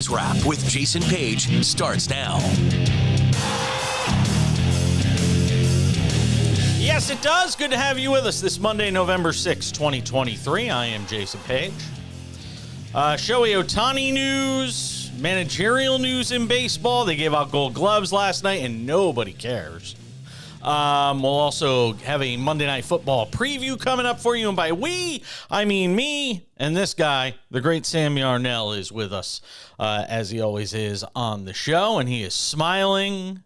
SportsWrap with Jason Page starts now. Yes, it does. Good to have you with us this Monday, November 6, 2023. I am Jason Page. Shohei Ohtani news, managerial news in baseball. They gave out gold gloves last night, and nobody cares. We'll also have a Monday Night Football preview coming up for you. And by we, I mean me and this guy, the great Sam Yarnell, is with us, as he always is on the show. And he is smiling.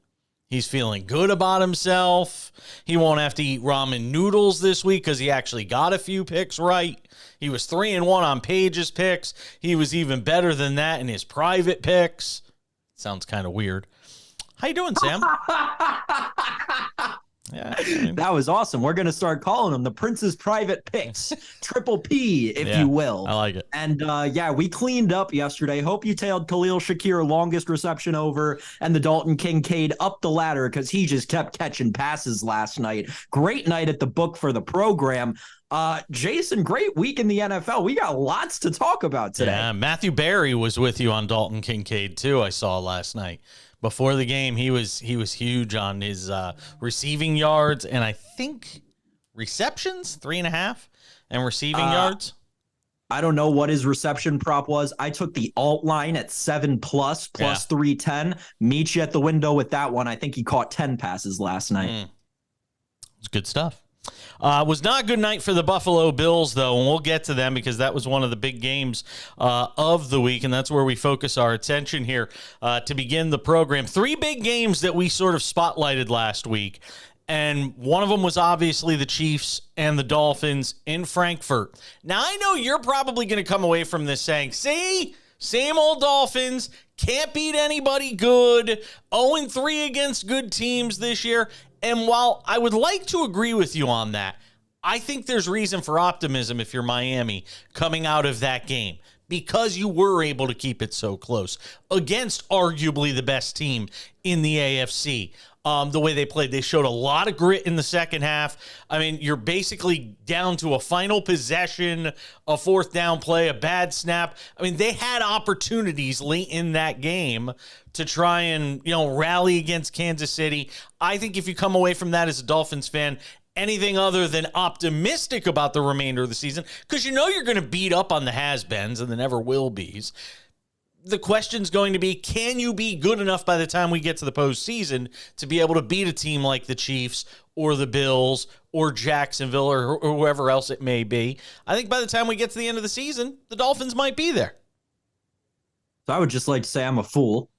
He's feeling good about himself. He won't have to eat ramen noodles this week because he actually got a few picks right. He was 3-1 on Page's picks. He was even better than that in his private picks. Sounds kind of weird. How you doing, Sam? Yeah, that was awesome. We're going to start calling them the Prince's Private Picks, Triple P, if you will. I like it. And we cleaned up yesterday. Hope you tailed Khalil Shakir, longest reception over, and the Dalton Kincaid up the ladder because he just kept catching passes last night. Great night at the book for the program. Jason, great week in the NFL. We got lots to talk about today. Yeah, Matthew Berry was with you on Dalton Kincaid, too, I saw last night. Before the game, he was huge on his receiving yards and I think receptions, 3.5, and receiving yards. I don't know what his reception prop was. I took the alt line at 7+ plus 310. Meet you at the window with that one. I think he caught 10 passes last night. It's good stuff. Was not a good night for the Buffalo Bills, though, and we'll get to them because that was one of the big games of the week, and that's where we focus our attention here to begin the program. 3 big games that we sort of spotlighted last week, and one of them was obviously the Chiefs and the Dolphins in Frankfurt. Now, I know you're probably going to come away from this saying, see, same old Dolphins, can't beat anybody good, 0-3 against good teams this year. And while I would like to agree with you on that, I think there's reason for optimism if you're Miami coming out of that game because you were able to keep it so close against arguably the best team in the AFC. The way they played, they showed a lot of grit in the second half. I mean, you're basically down to a final possession, a 4th down play, a bad snap. I mean, they had opportunities late in that game to try and, rally against Kansas City. I think if you come away from that as a Dolphins fan, anything other than optimistic about the remainder of the season, because you're going to beat up on the has-beens and the never-will-be's. The question's going to be, can you be good enough by the time we get to the postseason to be able to beat a team like the Chiefs or the Bills or Jacksonville or whoever else it may be? I think by the time we get to the end of the season, the Dolphins might be there. So I would just like to say I'm a fool.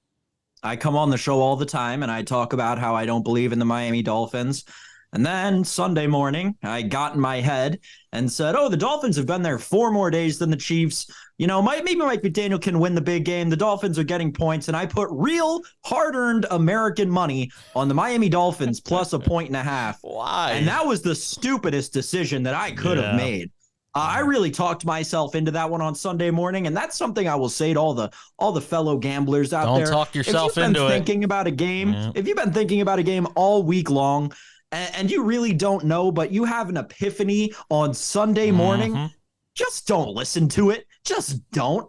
I come on the show all the time and I talk about how I don't believe in the Miami Dolphins. And then Sunday morning, I got in my head and said, the Dolphins have been there 4 more days than the Chiefs. Maybe Mike McDaniel can win the big game. The Dolphins are getting points. And I put real hard-earned American money on the Miami Dolphins plus 1.5. Why? And that was the stupidest decision that I could have made. I really talked myself into that one on Sunday morning, and that's something I will say to all the fellow gamblers out there. Don't talk yourself into it. If you've been thinking about a game, if you've been thinking about a game all week long, and you really don't know, but you have an epiphany on Sunday morning, just don't listen to it. Just don't.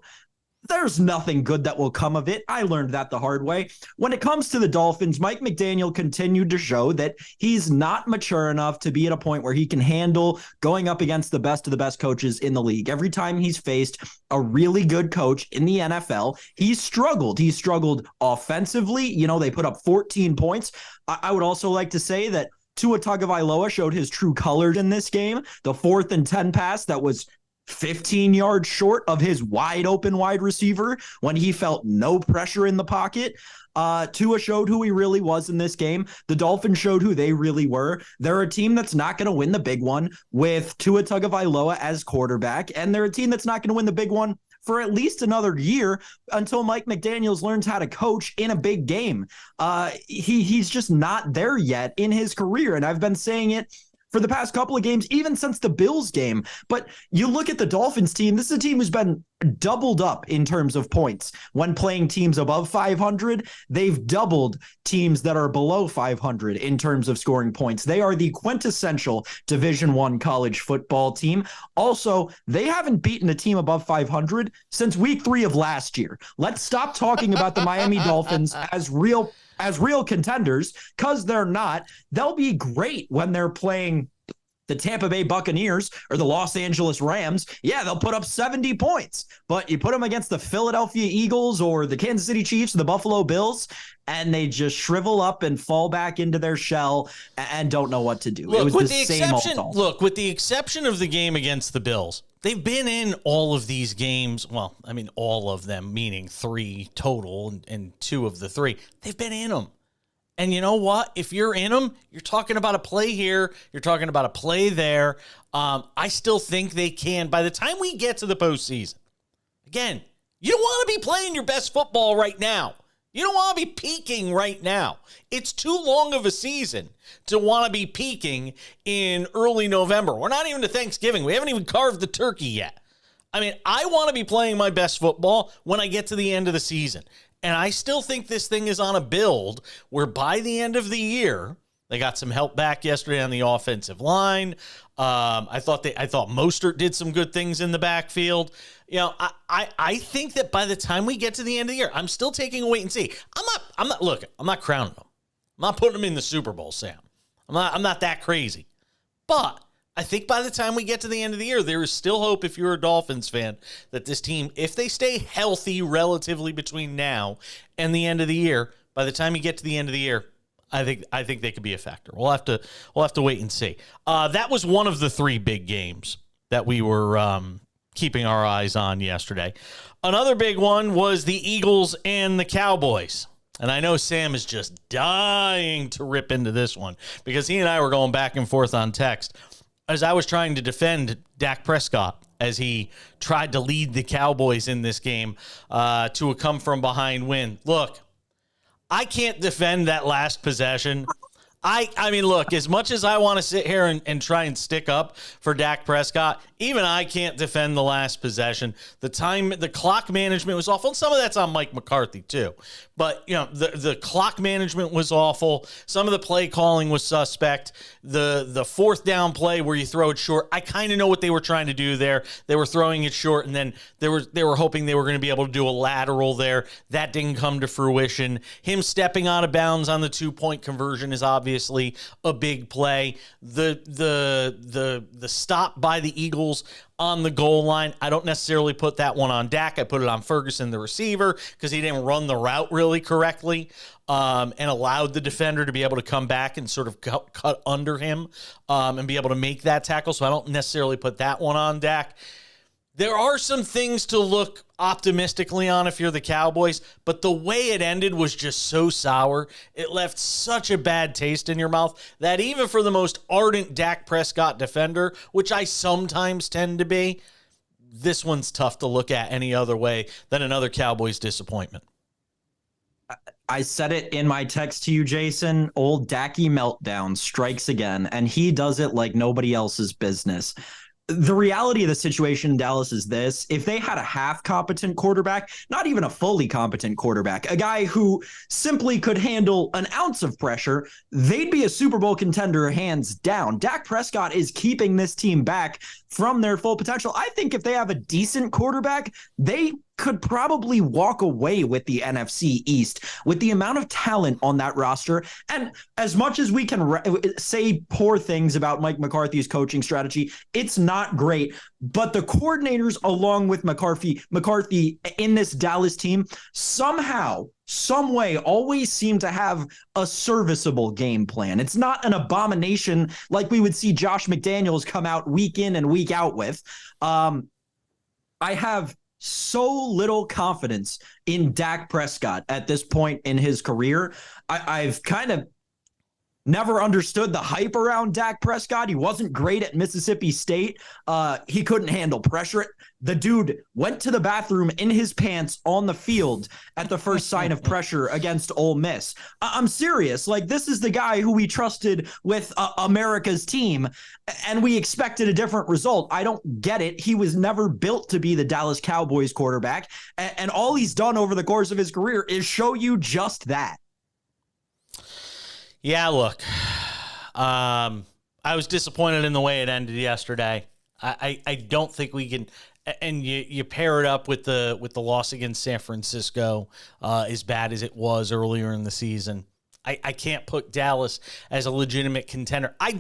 There's nothing good that will come of it. I learned that the hard way. When it comes to the Dolphins, Mike McDaniel continued to show that he's not mature enough to be at a point where he can handle going up against the best of the best coaches in the league. Every time he's faced a really good coach in the NFL, he's struggled. He struggled offensively. They put up 14 points. I would also like to say that Tua Tagovailoa showed his true colors in this game. The 4th and 10 pass that was 15 yards short of his wide open wide receiver when he felt no pressure in the pocket. Tua showed who he really was in this game. The Dolphins showed who they really were. They're a team that's not going to win the big one with Tua Tagovailoa as quarterback, and they're a team that's not going to win the big one for at least another year until Mike McDaniels learns how to coach in a big game. He's just not there yet in his career, and I've been saying it for the past couple of games, even since the Bills game. But you look at the Dolphins team, this is a team who's been doubled up in terms of points. When playing teams above 500, they've doubled teams that are below 500 in terms of scoring points. They are the quintessential Division I college football team. Also, they haven't beaten a team above 500 since week 3 of last year. Let's stop talking about the Miami Dolphins as real contenders, because they're not. They'll be great when they're playing the Tampa Bay Buccaneers or the Los Angeles Rams. Yeah, they'll put up 70 points, but you put them against the Philadelphia Eagles or the Kansas City Chiefs or the Buffalo Bills, and they just shrivel up and fall back into their shell and don't know what to do. Look, it was the same old. Look, with the exception of the game against the Bills, they've been in all of these games. Well, I mean, all of them, meaning 3 total, and 2 of the 3. They've been in them. And you know what? If you're in them, you're talking about a play here. You're talking about a play there. I still think they can. By the time we get to the postseason, again, you don't want to be playing your best football right now. You don't want to be peaking right now. It's too long of a season to want to be peaking in early November. We're not even to Thanksgiving. We haven't even carved the turkey yet. I mean, I want to be playing my best football when I get to the end of the season. And I still think this thing is on a build where by the end of the year, they got some help back yesterday on the offensive line. I thought Mostert did some good things in the backfield. You know, I think that by the time we get to the end of the year, I'm still taking a wait and see. I'm not crowning them. I'm not putting them in the Super Bowl, Sam. I'm not that crazy. But I think by the time we get to the end of the year, there is still hope, if you're a Dolphins fan, that this team, if they stay healthy relatively between now and the end of the year, by the time you get to the end of the year, I think they could be a factor. We'll have to wait and see. That was one of the 3 big games that we were keeping our eyes on yesterday. Another big one was the Eagles and the Cowboys. And I know Sam is just dying to rip into this one because he and I were going back and forth on text as I was trying to defend Dak Prescott as he tried to lead the Cowboys in this game to a come-from-behind win. Look, I can't defend that last possession. I mean, look, as much as I want to sit here and try and stick up for Dak Prescott, even I can't defend the last possession. The clock management was awful. And some of that's on Mike McCarthy too. But, you know, the clock management was awful. Some of the play calling was suspect. The 4th down play where you throw it short, I kind of know what they were trying to do there. They were throwing it short, and then they were hoping they were going to be able to do a lateral there. That didn't come to fruition. Him stepping out of bounds on the 2-point conversion is obviously a big play. The stop by the Eagles on the goal line, I don't necessarily put that one on Dak. I put it on Ferguson, the receiver, because he didn't run the route really correctly and allowed the defender to be able to come back and sort of cut under him and be able to make that tackle. So I don't necessarily put that one on Dak. There are some things to look optimistically on if you're the Cowboys, but the way it ended was just so sour. It left such a bad taste in your mouth that even for the most ardent Dak Prescott defender, which I sometimes tend to be, this one's tough to look at any other way than another Cowboys disappointment. I said it in my text to you, Jason. Old Dacky meltdown strikes again, and he does it like nobody else's business. The reality of the situation in Dallas is this: if they had a half competent quarterback, not even a fully competent quarterback, a guy who simply could handle an ounce of pressure, they'd be a Super Bowl contender hands down. Dak Prescott is keeping this team back from their full potential. I think if they have a decent quarterback, they could probably walk away with the NFC East with the amount of talent on that roster. And as much as we can say poor things about Mike McCarthy's coaching strategy, it's not great. But the coordinators along with McCarthy in this Dallas team somehow, some way, always seem to have a serviceable game plan. It's not an abomination like we would see Josh McDaniels come out week in and week out with. I have so little confidence in Dak Prescott at this point in his career. I've kind of Never understood the hype around Dak Prescott. He wasn't great at Mississippi State. He couldn't handle pressure. The dude went to the bathroom in his pants on the field at the first sign of pressure against Ole Miss. I'm serious. Like, this is the guy who we trusted with America's team, and we expected a different result. I don't get it. He was never built to be the Dallas Cowboys quarterback, and all he's done over the course of his career is show you just that. Yeah, look, I was disappointed in the way it ended yesterday. I don't think we can, and you pair it up with the loss against San Francisco, as bad as it was earlier in the season. I can't put Dallas as a legitimate contender. I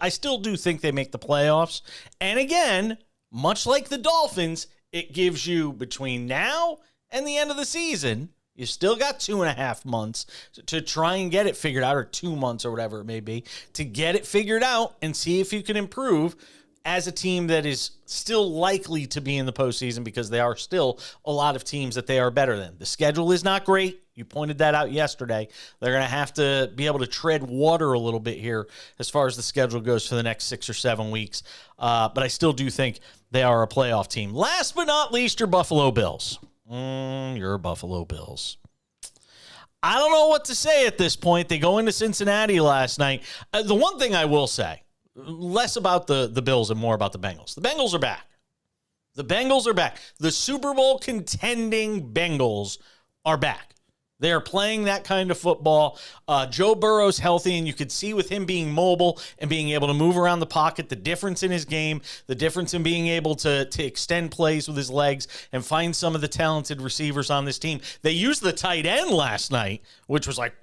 still do think they make the playoffs. And again, much like the Dolphins, it gives you between now and the end of the season. You still got 2.5 months to try and get it figured out, or 2 months or whatever it may be, to get it figured out and see if you can improve as a team that is still likely to be in the postseason, because there are still a lot of teams that they are better than. The schedule is not great. You pointed that out yesterday. They're going to have to be able to tread water a little bit here as far as the schedule goes for the next 6 or 7 weeks. But I still do think they are a playoff team. Last but not least, your Buffalo Bills. Your Buffalo Bills. I don't know what to say at this point. They go into Cincinnati last night. The one thing I will say, less about the Bills and more about the Bengals. The Bengals are back. The Bengals are back. The Super Bowl contending Bengals are back. They are playing that kind of football. Joe Burrow's healthy, and you could see with him being mobile and being able to move around the pocket, the difference in his game, the difference in being able to extend plays with his legs and find some of the talented receivers on this team. They used the tight end last night, which was like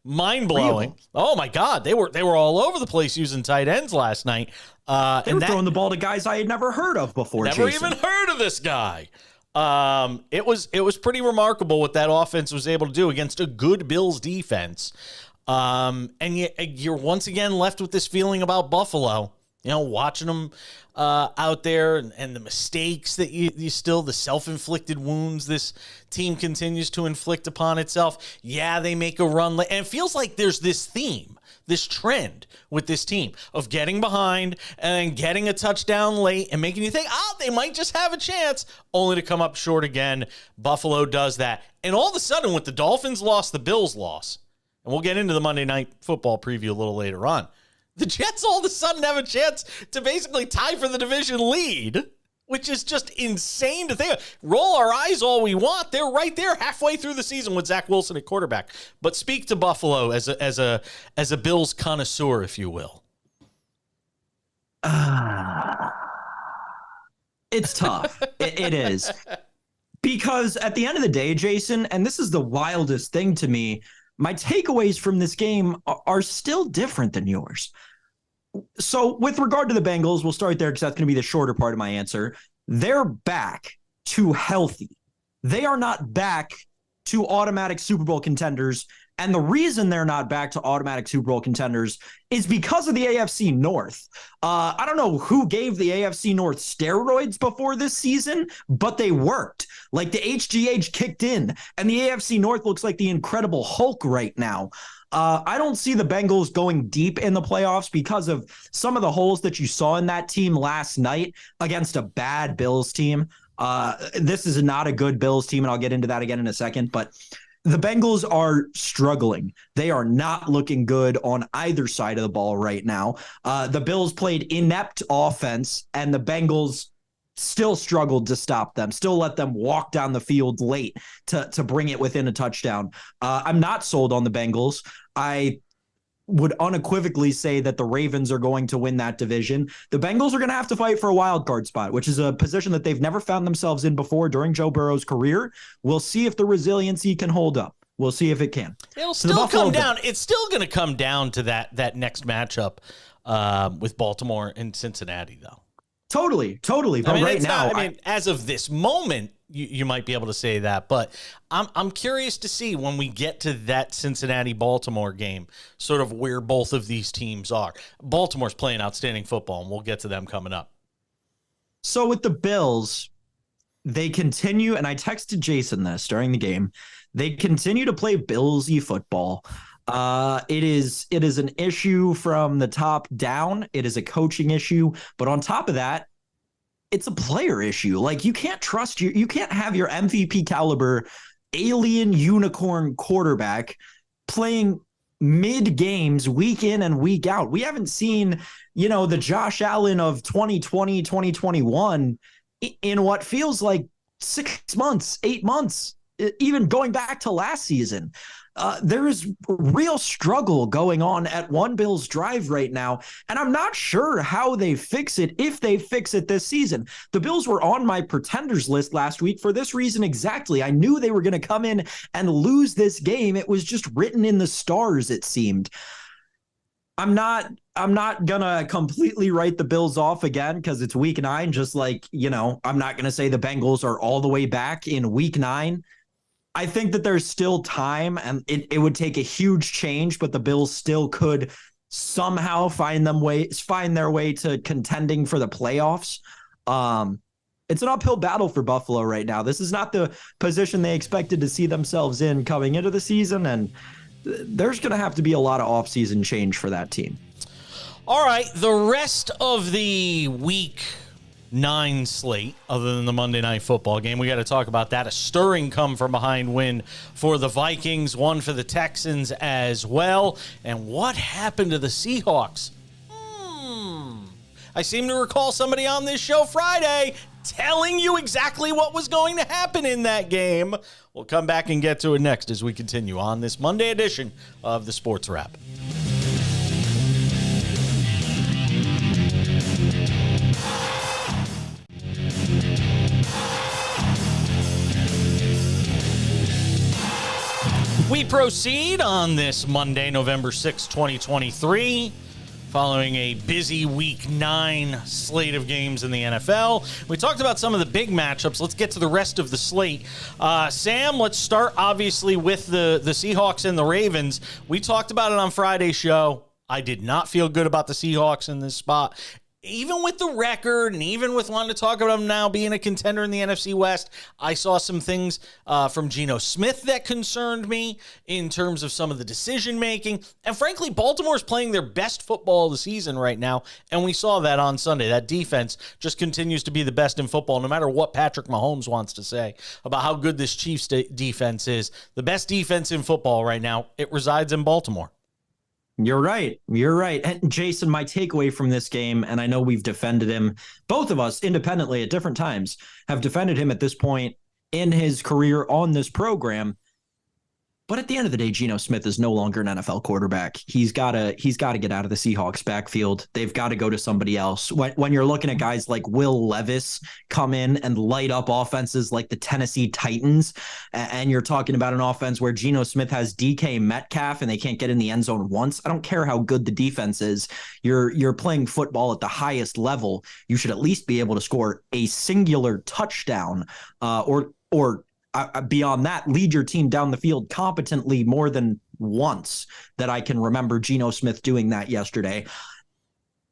mind-blowing. Oh, my God. They were all over the place using tight ends last night. They were throwing the ball to guys I had never heard of before, Never Jason. even heard of this guy. It was pretty remarkable what that offense was able to do against a good Bills defense. And you're once again left with this feeling about Buffalo, watching them out there and the mistakes that you still, the self-inflicted wounds this team continues to inflict upon itself. Yeah, they make a run, and it feels like there's this theme, this trend with this team of getting behind and getting a touchdown late and making you think, they might just have a chance, only to come up short again. Buffalo does that. And all of a sudden, with the Dolphins loss, the Bills loss, and we'll get into the Monday Night Football preview a little later on, the Jets all of a sudden have a chance to basically tie for the division lead, which is just insane to think of. Roll our eyes all we want. They're right there halfway through the season with Zach Wilson at quarterback. But speak to Buffalo as a Bills connoisseur, if you will. It's tough. It is. Because at the end of the day, Jason, and this is the wildest thing to me, my takeaways from this game are still different than yours. So with regard to the Bengals, we'll start there because that's going to be the shorter part of my answer. They're back to healthy. They are not back to automatic Super Bowl contenders. And the reason they're not back to automatic Super Bowl contenders is because of the AFC North. I don't know who gave the AFC North steroids before this season, but they worked. Like, the HGH kicked in, and the AFC North looks like the Incredible Hulk right now. I don't see the Bengals going deep in the playoffs because of some of the holes that you saw in that team last night against a bad Bills team. This is not a good Bills team, and I'll get into that again in a second, but the Bengals are struggling. They are not looking good on either side of the ball right now. The Bills played inept offense, and the Bengals still struggled to stop them, still let them walk down the field late to bring it within a touchdown. I'm not sold on the Bengals. I would unequivocally say that the Ravens are going to win that division. The Bengals are going to have to fight for a wild card spot, which is a position that they've never found themselves in before during Joe Burrow's career. We'll see if the resiliency can hold up. We'll see if it can. It'll still come down. It's still going to come down to that next matchup with Baltimore and Cincinnati, though. Totally. But right now, as of this moment, you might be able to say that, but I'm curious to see when we get to that Cincinnati-Baltimore game, sort of where both of these teams are. Baltimore's playing outstanding football, and we'll get to them coming up. So with the Bills, they continue, and I texted Jason this during the game, they continue to play Bills-y football. It is an issue from the top down. It is a coaching issue, but on top of that, it's a player issue. Like, you can't trust you can't have your MVP caliber alien unicorn quarterback playing mid games week in and week out. We haven't seen, the Josh Allen of 2020, 2021 in what feels like 6 months, 8 months, even going back to last season. There is real struggle going on at One Bills Drive right now, and I'm not sure how they fix it, if they fix it this season. The Bills were on my pretenders list last week for this reason exactly. I knew they were going to come in and lose this game. It was just written in the stars, it seemed. I'm not gonna completely write the Bills off again because it's week 9, just like, I'm not gonna say the Bengals are all the way back in week 9. I think that there's still time, and it would take a huge change, but the Bills still could somehow find their way to contending for the playoffs. It's an uphill battle for Buffalo right now. This is not the position they expected to see themselves in coming into the season, and there's going to have to be a lot of offseason change for that team. All right, the rest of the week 9 slate, other than the Monday Night Football game, we got to talk about that. A stirring come-from-behind win for the Vikings, one for the Texans as well. And what happened to the Seahawks? I seem to recall somebody on this show Friday telling you exactly what was going to happen in that game. We'll come back and get to it next as we continue on this Monday edition of the Sports Wrap. We proceed on this Monday, November 6, 2023, following a busy Week 9 slate of games in the NFL. We talked about some of the big matchups. Let's get to the rest of the slate. Sam, let's start, obviously, with the Seahawks and the Ravens. We talked about it on Friday's show. I did not feel good about the Seahawks in this spot. Even with the record and even with wanting to talk about them now being a contender in the NFC West, I saw some things from Geno Smith that concerned me in terms of some of the decision-making. And frankly, Baltimore's playing their best football of the season right now, and we saw that on Sunday. That defense just continues to be the best in football, no matter what Patrick Mahomes wants to say about how good this Chiefs defense is. The best defense in football right now, it resides in Baltimore. You're right. And Jason, my takeaway from this game, and I know we've defended him, both of us independently at different times, have defended him at this point in his career on this program. But at the end of the day, Geno Smith is no longer an NFL quarterback. He's got to get out of the Seahawks backfield. They've got to go to somebody else. When you're looking at guys like Will Levis come in and light up offenses like the Tennessee Titans, and you're talking about an offense where Geno Smith has DK Metcalf and they can't get in the end zone once. I don't care how good the defense is. You're playing football at the highest level. You should at least be able to score a singular touchdown, or beyond that, lead your team down the field competently more than once that I can remember Geno Smith doing that yesterday.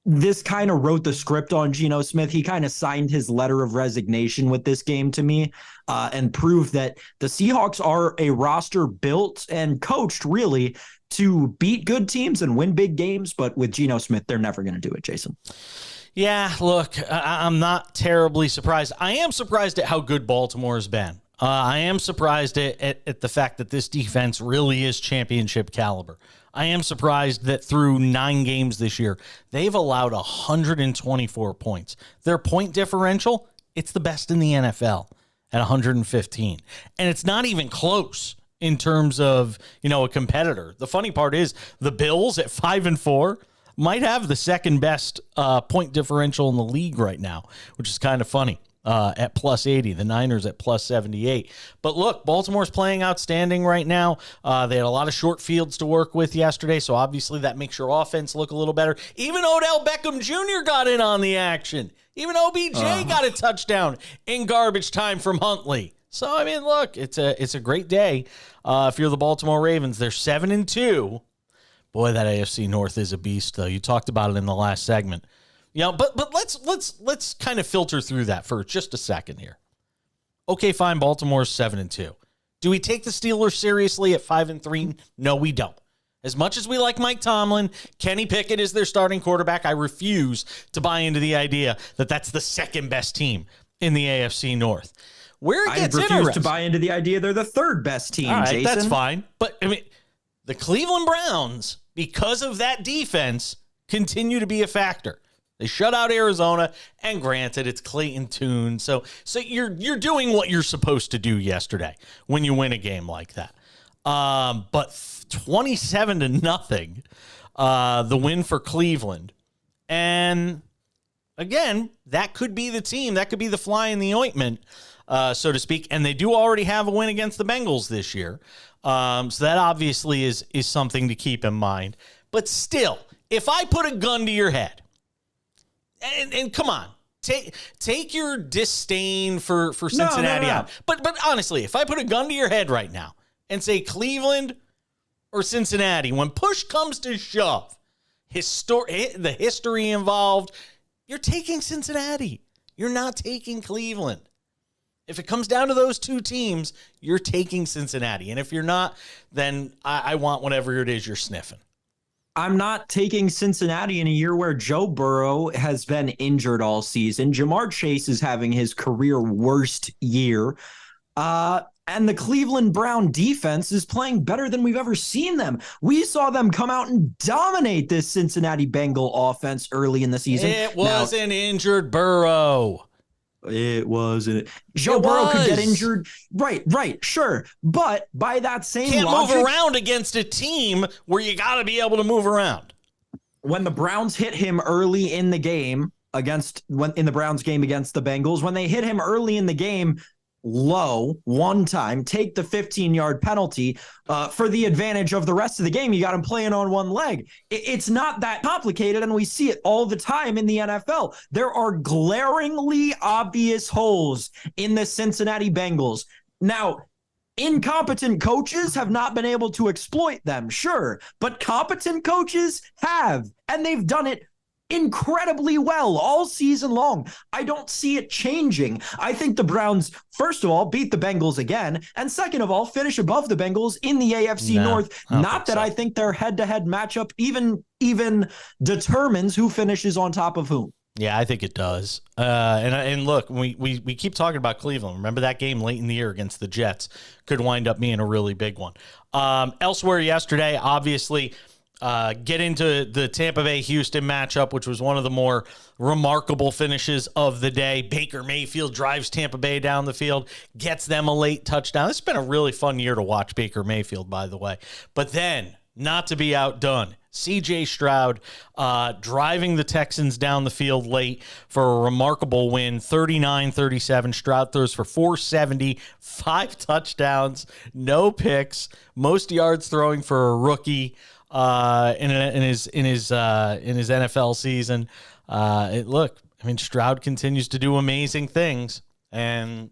This kind of wrote the script on Geno Smith. He kind of signed his letter of resignation with this game to me, and proved that the Seahawks are a roster built and coached really to beat good teams and win big games. But with Geno Smith, they're never going to do it, Jason. Yeah, look, I'm not terribly surprised. I am surprised at how good Baltimore has been. I am surprised at the fact that this defense really is championship caliber. I am surprised that through 9 games this year, they've allowed 124 points. Their point differential, it's the best in the NFL at 115. And it's not even close in terms of, a competitor. The funny part is the Bills at 5-4 might have the second best point differential in the league right now, which is kind of funny. At plus 80, the Niners at plus 78. But look, Baltimore's playing outstanding right now. They had a lot of short fields to work with yesterday, so obviously that makes your offense look a little better. Even Odell Beckham Jr. got in on the action. Even OBJ got a touchdown in garbage time from Huntley. So, look, it's a great day if you're the Baltimore Ravens. They're 7-2. Boy, that AFC North is a beast, though. You talked about it in the last segment. But let's kind of filter through that for just a second here. Okay, fine. Baltimore's 7-2. Do we take the Steelers seriously at 5-3? No, we don't. As much as we like Mike Tomlin, Kenny Pickett is their starting quarterback. I refuse to buy into the idea that that's the second best team in the AFC North. Where it gets interesting. I refuse to buy into the idea they're the third best team, all right, Jason. That's fine. But, I mean, the Cleveland Browns, because of that defense, continue to be a factor. They shut out Arizona, and granted, it's Clayton Tune. So you're doing what you're supposed to do yesterday when you win a game like that. But 27-0, the win for Cleveland. And again, that could be the team. That could be the fly in the ointment, so to speak. And they do already have a win against the Bengals this year. So that obviously is something to keep in mind. But still, if I put a gun to your head, and come on, take your disdain for Cincinnati out. But honestly, if I put a gun to your head right now and say Cleveland or Cincinnati, when push comes to shove, the history involved, you're taking Cincinnati. You're not taking Cleveland. If it comes down to those two teams, you're taking Cincinnati. And if you're not, then I want whatever it is you're sniffing. I'm not taking Cincinnati in a year where Joe Burrow has been injured all season. Jamar Chase is having his career worst year. And the Cleveland Brown defense is playing better than we've ever seen them. We saw them come out and dominate this Cincinnati Bengal offense early in the season. It was an injured Burrow. It wasn't. Joe Burrow could get injured. Right, sure. But by that same logic, move around against a team where you got to be able to move around. When the Browns hit him early in the game in the Browns game against the Bengals, when they hit him early in the game low one time, take the 15-yard penalty for the advantage of the rest of the game. You got him playing on one leg. It's not that complicated, and we see it all the time in the NFL. There are glaringly obvious holes in the Cincinnati Bengals. Now, incompetent coaches have not been able to exploit them, sure, but competent coaches have, and they've done it incredibly well all season long. I don't see it changing. I think the Browns, first of all, beat the Bengals again, and second of all, finish above the Bengals in the AFC North. Not that I think their head-to-head matchup even determines who finishes on top of whom. Yeah, I think it does. And look, we keep talking about Cleveland. Remember that game late in the year against the Jets could wind up being a really big one. Elsewhere yesterday, obviously, get into the Tampa Bay-Houston matchup, which was one of the more remarkable finishes of the day. Baker Mayfield drives Tampa Bay down the field, gets them a late touchdown. It's been a really fun year to watch Baker Mayfield, by the way. But then, not to be outdone, C.J. Stroud driving the Texans down the field late for a remarkable win, 39-37. Stroud throws for 470, 5 touchdowns, no picks, most yards throwing for a rookie in his NFL season. Stroud continues to do amazing things, and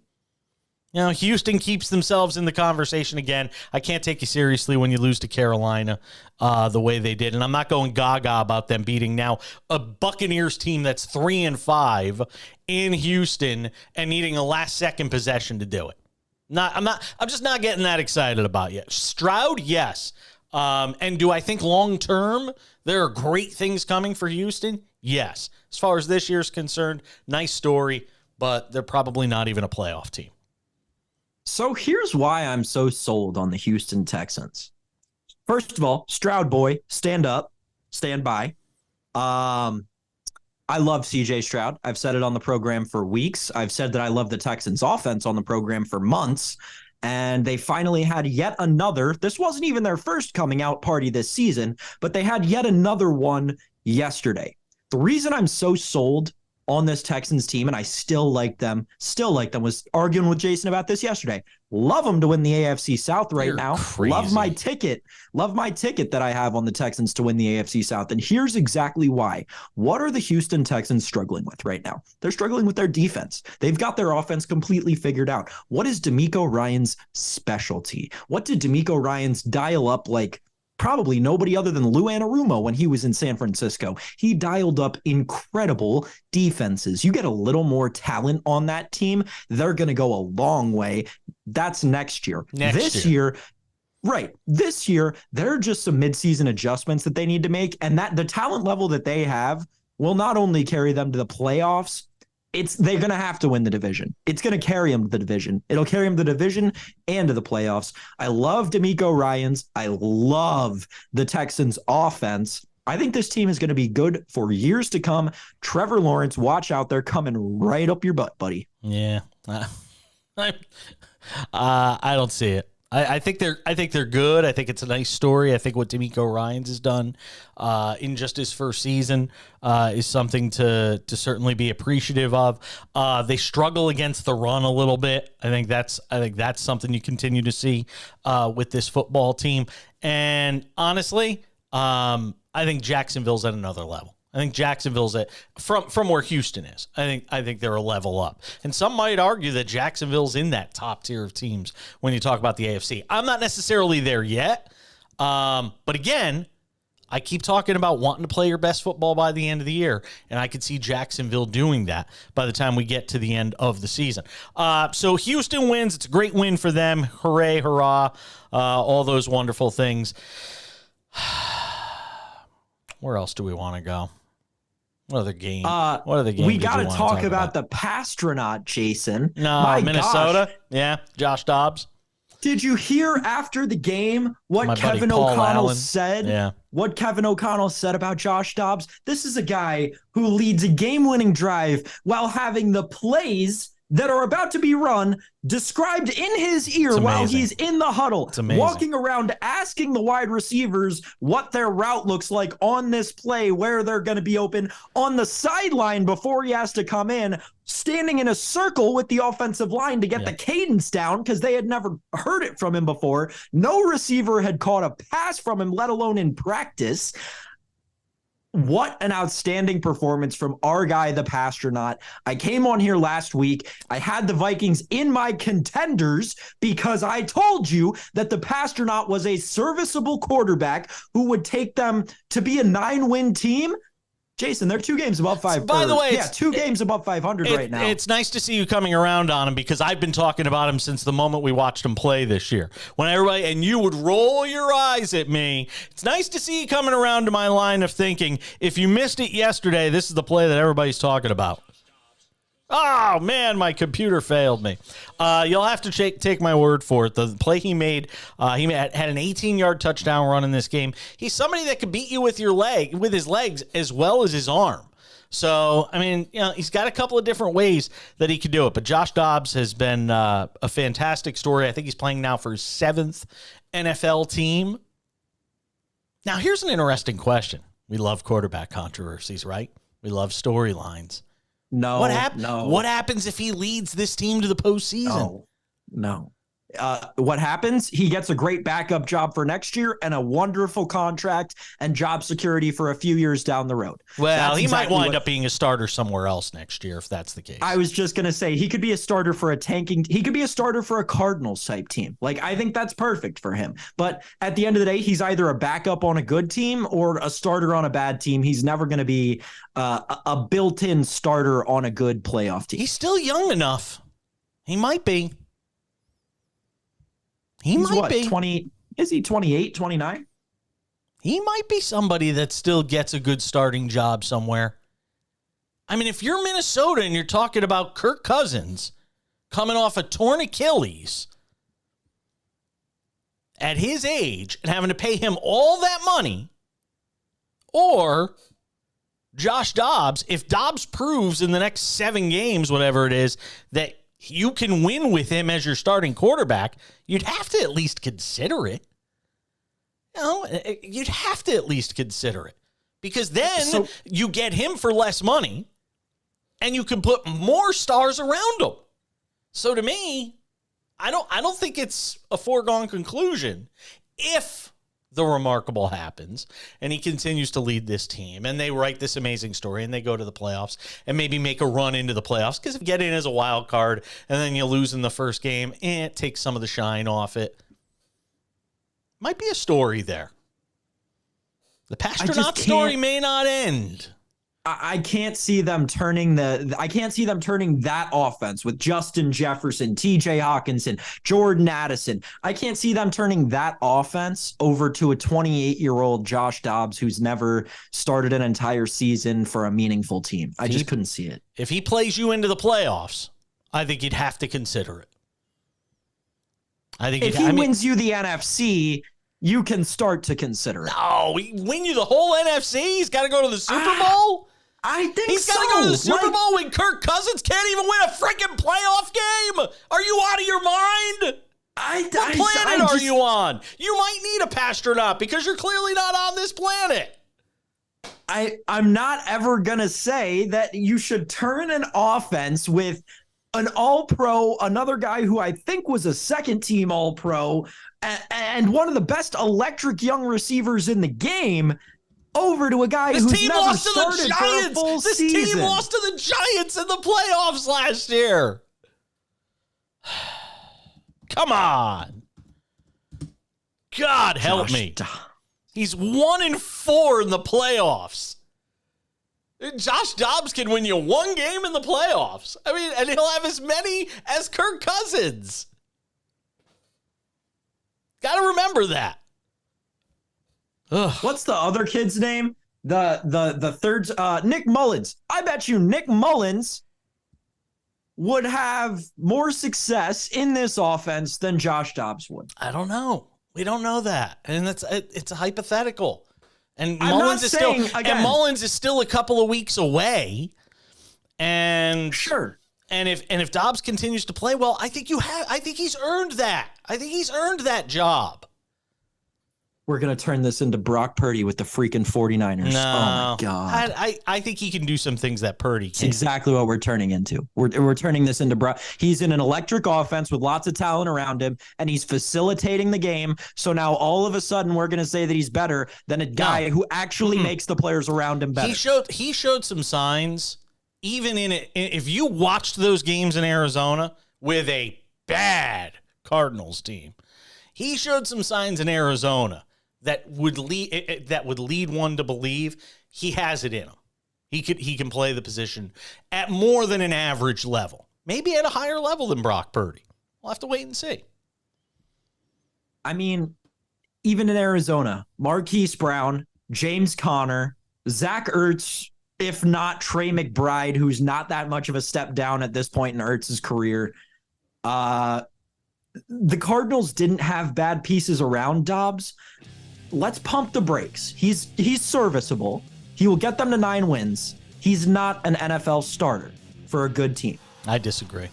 Houston keeps themselves in the conversation again. I can't take you seriously when you lose to Carolina the way they did, and I'm not going gaga about them beating now a Buccaneers team that's 3-5 in Houston and needing a last-second possession to do it. I'm just not getting that excited about it. Stroud, yes. And do I think long-term there are great things coming for Houston? Yes. As far as this year's concerned, nice story, but they're probably not even a playoff team. So here's why I'm so sold on the Houston Texans. First of all, Stroud boy, stand up, stand by. I love CJ Stroud. I've said it on the program for weeks. I've said that I love the Texans offense on the program for months. And they finally had yet another. This wasn't even their first coming out party this season, but they had yet another one yesterday. The reason I'm so sold on this Texans team, and I still like them, was arguing with Jason about this yesterday. Love them to win the AFC South right now. Crazy. Love my ticket that I have on the Texans to win the AFC South. And here's exactly why. What are the Houston Texans struggling with right now? They're struggling with their defense. They've got their offense completely figured out. What is DeMeco Ryans' specialty? What did DeMeco Ryans dial up like probably nobody other than Lou Anarumo when he was in San Francisco? He dialed up incredible defenses. You get a little more talent on that team, they're going to go a long way. That's next year. This year, Right. This year, there are just some midseason adjustments that they need to make, and that the talent level that they have will not only carry them to the playoffs, they're going to have to win the division. It's going to carry them to the division. It'll carry them to the division and to the playoffs. I love DeMeco Ryans. I love the Texans offense. I think this team is going to be good for years to come. Trevor Lawrence, watch out. They're coming right up your butt, buddy. Yeah. I don't see it. I think they're good. I think it's a nice story. I think what DeMeco Ryans has done in just his first season is something to certainly be appreciative of. They struggle against the run a little bit. I think that's something you continue to see with this football team. And honestly, I think Jacksonville's at another level. I think Jacksonville's from where Houston is. I think they're a level up. And some might argue that Jacksonville's in that top tier of teams when you talk about the AFC. I'm not necessarily there yet. But again, I keep talking about wanting to play your best football by the end of the year, and I could see Jacksonville doing that by the time we get to the end of the season. So Houston wins. It's a great win for them. Hooray, hurrah, all those wonderful things. Where else do we want to go? What other game? We got to talk about the Pastronaut, Jason. No, My Minnesota. gosh. Yeah, Josh Dobbs. Did you hear after the game what Kevin O'Connell said? Yeah. What Kevin O'Connell said about Josh Dobbs? This is a guy who leads a game-winning drive while having the plays that are about to be run described in his ear while he's in the huddle, walking around asking the wide receivers what their route looks like on this play, where they're going to be open on the sideline before he has to come in, standing in a circle with the offensive line to get the cadence down because they had never heard it from him before. No receiver had caught a pass from him, let alone in practice. What an outstanding performance from our guy, the Pastronaut. I came on here last week. I had the Vikings in my contenders because I told you that the Pastronaut was a serviceable quarterback who would take them to be a 9-win team. Jason, they're 2 games above 500. By the way, 2 games above 500 right now. It's nice to see you coming around on him because I've been talking about him since the moment we watched him play this year. And you would roll your eyes at me. It's nice to see you coming around to my line of thinking. If you missed it yesterday, this is the play that everybody's talking about. Oh, man, my computer failed me. You'll have to take my word for it. The play he made, he had an 18-yard touchdown run in this game. He's somebody that could beat you with his legs as well as his arm. So, I mean, he's got a couple of different ways that he could do it. But Josh Dobbs has been a fantastic story. I think he's playing now for his 7th NFL team. Now, here's an interesting question. We love quarterback controversies, right? We love storylines. No. What happens if he leads this team to the postseason? No. What happens? He gets a great backup job for next year and a wonderful contract and job security for a few years down the road. Well, he might wind up being a starter somewhere else next year if that's the case. I was just going to say he could be a starter for he could be a starter for a Cardinals type team. Like, I think that's perfect for him. But at the end of the day, he's either a backup on a good team or a starter on a bad team. He's never going to be a built-in starter on a good playoff team. He's still young enough. He might be. He's might be 20. Is he 28, 29? He might be somebody that still gets a good starting job somewhere. I mean, if you're Minnesota and you're talking about Kirk Cousins coming off a torn Achilles at his age and having to pay him all that money, or Josh Dobbs, if Dobbs proves in the next 7 games, whatever it is, that you can win with him as your starting quarterback, you'd have to at least consider it. You'd have to at least consider it. Because then you get him for less money, and you can put more stars around him. So to me, I don't think it's a foregone conclusion if the remarkable happens and he continues to lead this team and they write this amazing story and they go to the playoffs and maybe make a run into the playoffs, because if you get in as a wild card and then you lose in the first game, it takes some of the shine off it. Might be a story there. The Pastronaut story may not end. I can't see them turning that offense with Justin Jefferson, TJ Hawkinson, Jordan Addison. I can't see them turning that offense over to a 28-year-old Josh Dobbs who's never started an entire season for a meaningful team. I just couldn't see it. If he plays you into the playoffs, I think you'd have to consider it. If he wins you the NFC, you can start to consider it. No, he win you the whole NFC? He's got to go to the Super Bowl? I think He's got to go to the Super Bowl when Kirk Cousins can't even win a freaking playoff game. Are you out of your mind? What planet are you on? You might need a Pastronaut because you're clearly not on this planet. I'm not ever going to say that you should turn an offense with an all-pro, another guy who I think was a second-team all-pro, and one of the best electric young receivers in the game over to a guy who's never started for a full season. This team lost to the Giants in the playoffs last year. Come on. God help me. He's 1-4 in the playoffs. Josh Dobbs can win you one game in the playoffs. I mean, and he'll have as many as Kirk Cousins. Got to remember that. Ugh. What's the other kid's name? The third, Nick Mullins. I bet you Nick Mullins would have more success in this offense than Josh Dobbs would. I don't know. We don't know that, and it's a hypothetical. And Mullins is still a couple of weeks away. And sure. And if Dobbs continues to play well, I think he's earned that. I think he's earned that job. We're going to turn this into Brock Purdy with the freaking 49ers. No, oh, my God. I think he can do some things that Purdy can't. It's exactly what we're turning into. We're turning this into Brock. He's in an electric offense with lots of talent around him, and he's facilitating the game. So now all of a sudden we're going to say that he's better than a guy who actually makes the players around him better. He showed some signs, even if you watched those games in Arizona with a bad Cardinals team, he showed some signs in Arizona that would lead one to believe he has it in him. He can play the position at more than an average level, maybe at a higher level than Brock Purdy. We'll have to wait and see. I mean, even in Arizona, Marquise Brown, James Conner, Zach Ertz, if not Trey McBride, who's not that much of a step down at this point in Ertz's career. The Cardinals didn't have bad pieces around Dobbs. Let's pump the brakes. He's serviceable. He will get them to 9 wins. He's not an NFL starter for a good team. I disagree.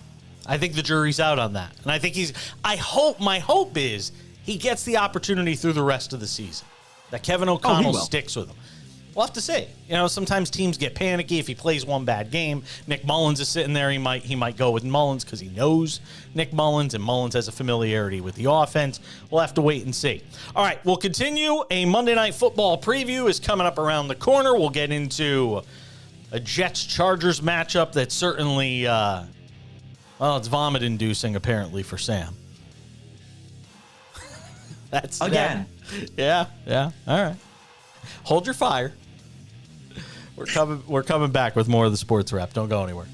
I think the jury's out on that. And I think my hope is he gets the opportunity through the rest of the season, that Kevin O'Connell sticks with him. We'll have to see. Sometimes teams get panicky if he plays one bad game. Nick Mullins is sitting there. He might go with Mullins because he knows Nick Mullins, and Mullins has a familiarity with the offense. We'll have to wait and see. All right, we'll continue. A Monday Night Football preview is coming up around the corner. We'll get into a Jets-Chargers matchup that's certainly, it's vomit-inducing apparently for Sam. That's again. Yeah. All right. Hold your fire. We're coming back with more of the Sports Wrap. Don't go anywhere.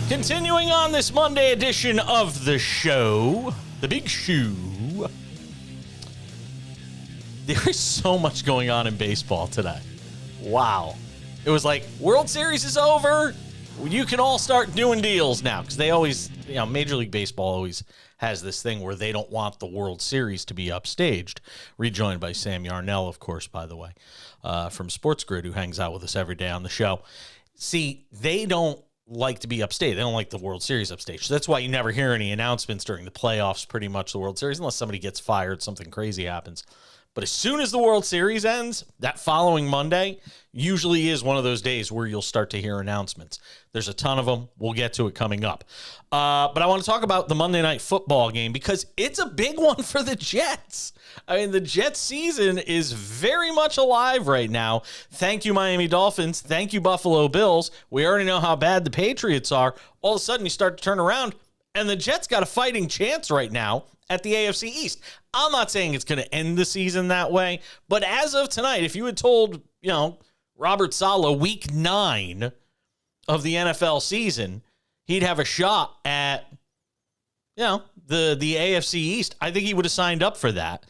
Continuing on this Monday edition of the show, The Big Shoe. There is so much going on in baseball today. Wow. It was like, World Series is over. You can all start doing deals now. Because they always, Major League Baseball always has this thing where they don't want the World Series to be upstaged. Rejoined by Sam Yarnell, of course, by the way, from Sports Grid, who hangs out with us every day on the show. See, they don't like to be upstaged. They don't like the World Series upstaged. So that's why you never hear any announcements during the playoffs, pretty much, the World Series, unless somebody gets fired, something crazy happens. But as soon as the World Series ends, that following Monday usually is one of those days where you'll start to hear announcements. There's a ton of them. We'll get to it coming up. But I want to talk about the Monday Night Football game because it's a big one for the Jets. I mean, the Jets season is very much alive right now. Thank you, Miami Dolphins. Thank you, Buffalo Bills. We already know how bad the Patriots are. All of a sudden, you start to turn around, and the Jets got a fighting chance right now at the AFC East. I'm not saying it's going to end the season that way, but as of tonight, if you had told, Robert Saleh week 9 of the NFL season, he'd have a shot at, the AFC East, I think he would have signed up for that.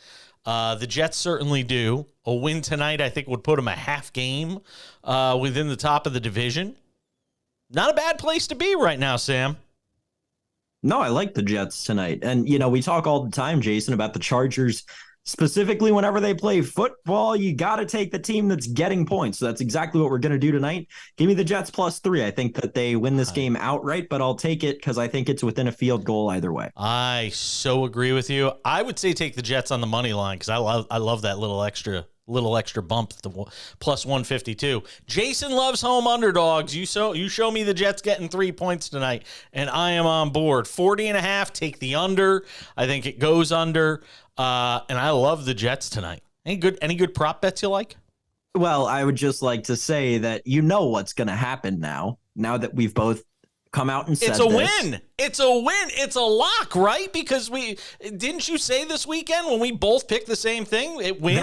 The Jets certainly do. A win tonight, I think, would put them a half game within the top of the division. Not a bad place to be right now, Sam. No, I like the Jets tonight. And, we talk all the time, Jason, about the Chargers. Specifically, whenever they play football, you got to take the team that's getting points. So that's exactly what we're going to do tonight. Give me the Jets +3. I think that they win this game outright, but I'll take it because I think it's within a field goal either way. I so agree with you. I would say take the Jets on the money line because I love that little extra bump, the +152. Jason loves home underdogs. You show me the Jets getting 3 points tonight, and I am on board. 40.5, take the under. I think it goes under. And I love the Jets tonight. Any good prop bets you like? Well, I would just like to say that what's going to happen now that we've both come out and said it's a win. It's a win. It's a lock, right? Because didn't you say this weekend when we both picked the same thing? It wins.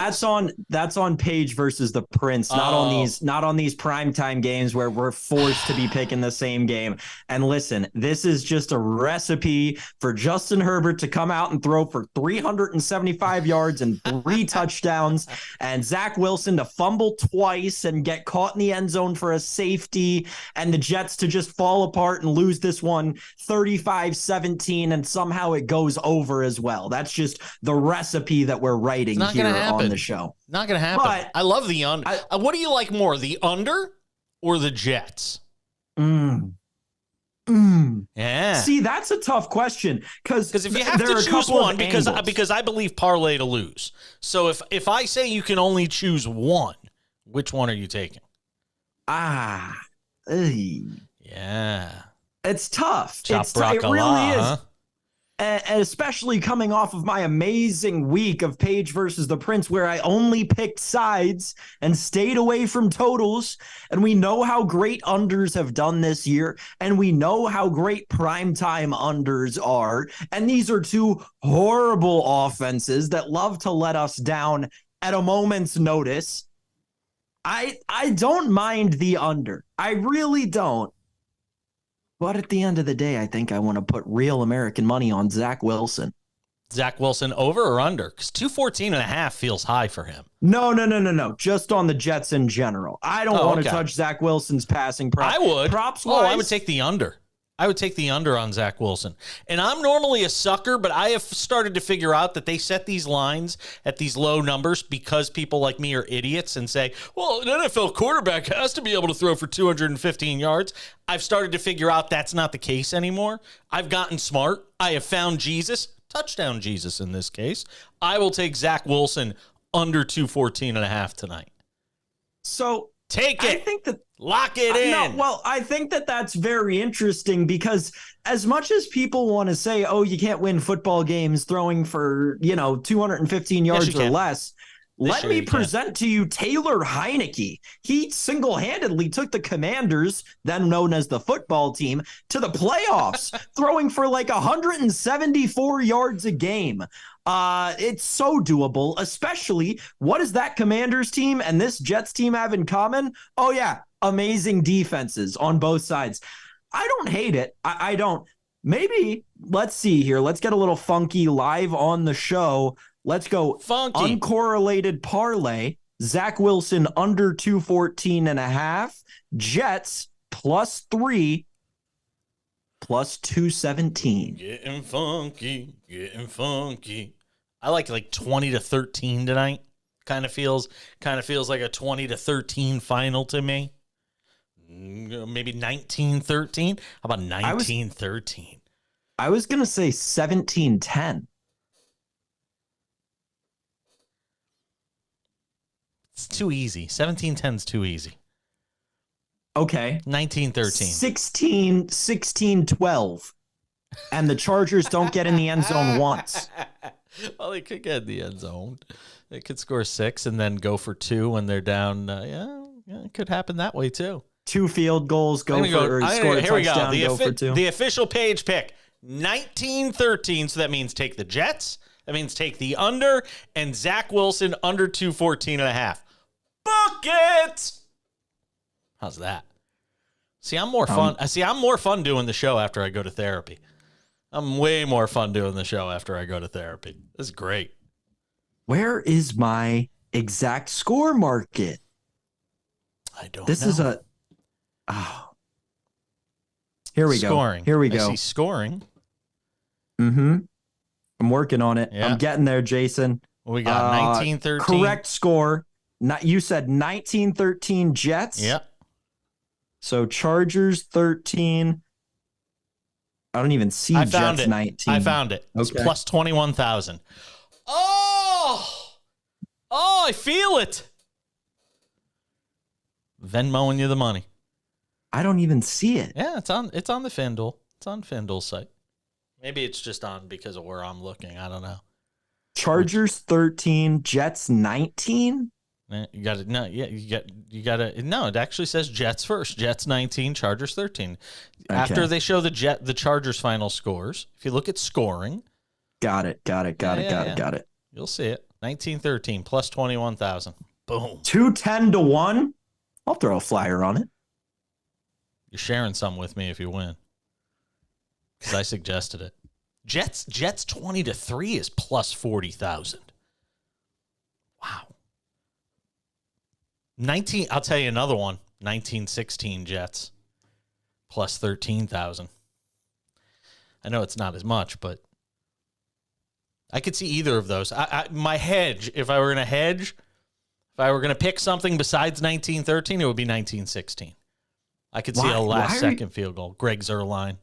That's on Page versus the Prince, not on these primetime games where we're forced to be picking the same game. And listen, this is just a recipe for Justin Herbert to come out and throw for 375 yards and 3 touchdowns, and Zach Wilson to fumble twice and get caught in the end zone for a safety, and the Jets to just fall apart and lose this one 35-17, and somehow it goes over as well. That's just the recipe that we're writing here on the show. Not going to happen. But I love the under. What do you like more, the under or the Jets? Yeah. See, that's a tough question because if you have to choose one, because I believe parlay to lose. So if I say you can only choose one, which one are you taking? Yeah. It's tough. It really is. Huh? And especially coming off of my amazing week of Page versus the Prince, where I only picked sides and stayed away from totals. And we know how great unders have done this year. And we know how great primetime unders are. And these are two horrible offenses that love to let us down at a moment's notice. I don't mind the under. I really don't. But at the end of the day, I think I want to put real American money on Zach Wilson. Zach Wilson over or under? Because 214.5 feels high for him. No. Just on the Jets in general. I don't want to touch Zach Wilson's passing prop. I would. Props-wise. I would take the under. I would take the under on Zach Wilson. And I'm normally a sucker, but I have started to figure out that they set these lines at these low numbers because people like me are idiots and say, well, an NFL quarterback has to be able to throw for 215 yards. I've started to figure out that's not the case anymore. I've gotten smart. I have found Jesus, touchdown Jesus in this case. I will take Zach Wilson under 214.5 tonight. So take it. I think that lock it in. No, well, I think that that's very interesting because as much as people want to say, oh, you can't win football games throwing for, 215 yards or less, let me present to you Taylor Heineke. He single-handedly took the Commanders, then known as the football team, to the playoffs, throwing for like 174 yards a game. It's so doable, especially what does that Commanders team and this Jets team have in common? Oh, yeah, amazing defenses on both sides. I don't hate it. I don't. Maybe, let's see here. Let's get a little funky live on the show. Let's go funky. Uncorrelated parlay. Zach Wilson under 214.5. Jets +3 +217. Getting funky. I like 20-13 tonight. Kind of feels like a 20-13 final to me. Maybe 19-13. How about 19-13? I was going to say 17-10. It's too easy. 17-10 is too easy. Okay. 19-13. 16-12. And the Chargers don't get in the end zone once. Well, they could get in the end zone. They could score 6 and then go for 2 when they're down. Yeah, it could happen that way too. 2 field goals, score a touchdown, go for 2. The official page pick, 19-13, so that means take the Jets. That means take the under, and Zach Wilson under 214.5. Bucket! How's that? See, I'm more fun. I'm more fun doing the show after I go to therapy. I'm way more fun doing the show after I go to therapy. This is great. Where is my exact score market? I don't know. This is a... Oh. Here we go. Here we go. I see scoring. Mm-hmm. I'm working on it. Yeah. I'm getting there, Jason. We got 19-13. Correct score. You said 19-13 Jets. Yep. So Chargers 13. I don't even see Jets 19. I found it. It's okay. plus 21,000. Oh, I feel it. Venmoing you the money. I don't even see it. Yeah, it's on the FanDuel. It's on FanDuel's site. Maybe it's just on because of where I'm looking. I don't know. Chargers 13, Jets 19. You got it. No, yeah, you got to. No, it actually says Jets first. Jets 19, Chargers 13. Okay. After they show the Chargers final scores, if you look at scoring, got it. You'll see it. 19-13 plus 21,000. Boom. 210 to 1. I'll throw a flyer on it. You're sharing some with me if you win, because I suggested it. Jets 20-3 is plus 40,000. Wow. I'll tell you another one. 19-16 Jets plus 13,000. I know it's not as much, but I could see either of those. My hedge, if I were going to pick something besides 19-13, it would be 19-16. I could see a last-second field goal. Greg Zuerlein.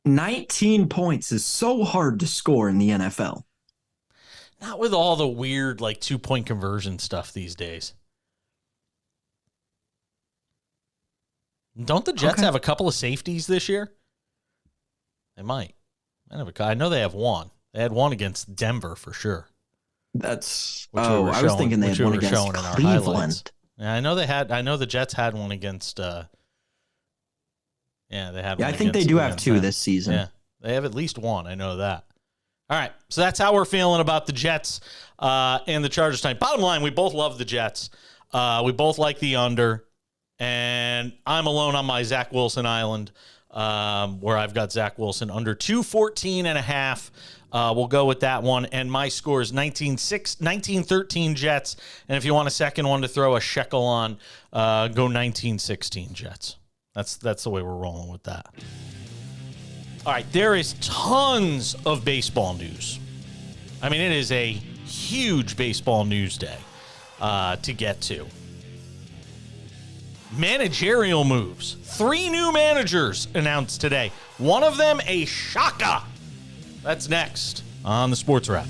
19 points is so hard to score in the NFL. Not with all the weird, 2-point conversion stuff these days. Don't the Jets have a couple of safeties this year? They might. I know they have one. They had one against Denver for sure. I was thinking they had one against Cleveland. Yeah, I know the Jets had one against. They had. Yeah, I think they do have 2 this season. Yeah, they have at least 1. I know that. All right, so that's how we're feeling about the Jets and the Chargers tonight. Bottom line, we both love the Jets. We both like the under, and I'm alone on my Zach Wilson island, where I've got Zach Wilson under 214.5. We'll go with that one. And my score is 19-13 Jets. And if you want a second one to throw a shekel on, go 19-16 Jets. That's the way we're rolling with that. All right, there is tons of baseball news. I mean, it is a huge baseball news day to get to. Managerial moves. 3 new managers announced today. One of them a shocker. That's next on the Sports Wrap.